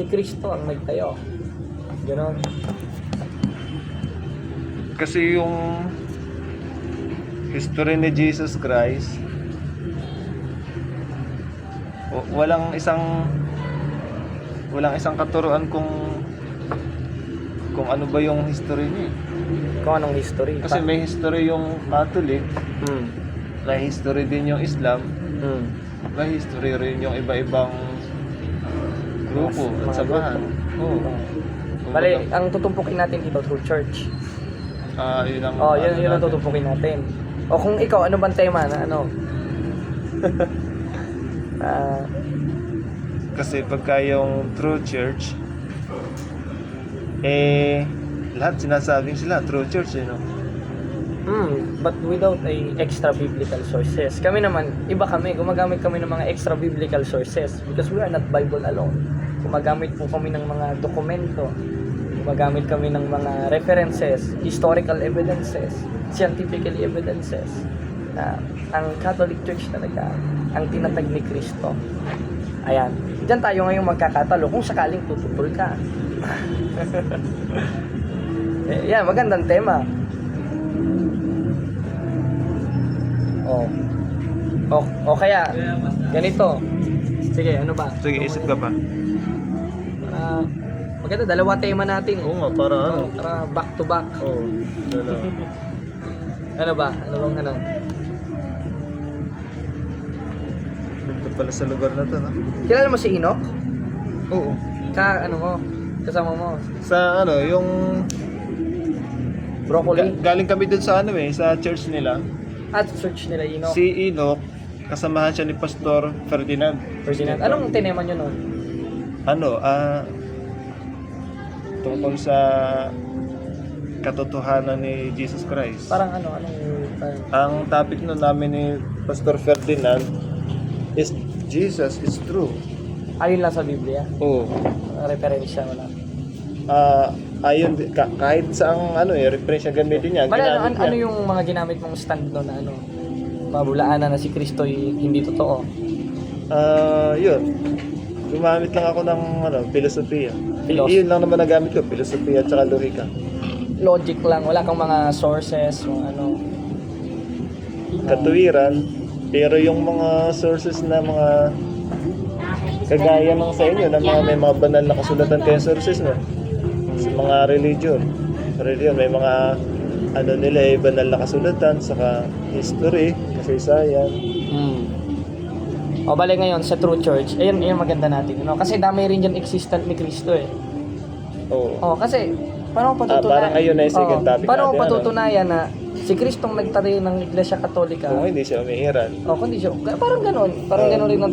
si Kristo ang nagtayo. Ganon. Kasi yung history ni Jesus Christ, walang isang katuruan kung ano ba yung history niya. Kung anong history. Kasi may history yung Catholic, may history din yung Islam, may history rin yung iba-ibang grupo at samahan. Oo. Bale, ang tutumpukin natin dito through church. Yun ang Yun ang tutumpukin natin. O kung ikaw, ano bang tema na ano? Kasi pagka yung true church, lahat sinasabing sila true church, no? But without a extra biblical sources. Kami naman, iba kami, gumagamit kami ng mga extra biblical sources because we are not Bible alone. Gumagamit po kami ng mga dokumento, gumagamit kami ng mga references, historical evidences, scientifically evidences na ang Catholic Church talaga ang tinatag ni Kristo. Ayan. Diyan tayo ngayong magkakatalo kung sakaling tututol ka. Yan, magandang tema. O kaya, ganito. Sige, ano ba? Sige, isip ka pa. Maganda, dalawa tema natin. Oo nga, para ano? Para back to back. Oo. Ano ba? Ano bang ano? Dito pala sa lugar na to, no? Kilala mo si Enoch? Oo. Ano mo? Kasama mo? Sa ano, yung Broccoli? galing kami dun sa ano sa church nila. At search nila Enoch. Si Enoch, kasamahan siya ni Pastor Ferdinand. Ferdinand. Anong tinema nyo nun? Tungkol sa katotohanan ni Jesus Christ. Parang anong Ang topic nun namin ni Pastor Ferdinand is Jesus is true. ayun lang sa Biblia? Oo. Referensya wala. Ayun, kahit saang referensya gamitin niya. Bale, ginamit niya. ano yung mga ginamit mong stand doon na mabulaanan na si Kristo hindi totoo? Yun. Gumamit lang ako ng filosofiya. Philosophy. Yun lang naman nagamit ko, filosofiya at saka lohika. Logic lang, wala kang mga sources, Katuwiran, pero yung mga sources na mga kagaya ng sa inyo na may mga banal na kasulatan kayo sources na sa mga religion may mga banal na kasulatan saka history, kasaysayan. O balik ngayon sa True Church, ayun maganda natin, kasi dami rin dyan existent ni Kristo Oo. Kasi paano mo patutunayan? Parang ayun na yung second topic paano mo natin, patutunayan na si Kristong nagtayo ng Iglesia Katolika? Kung hindi siya umiiral. Kundi siya, parang ganon rin ang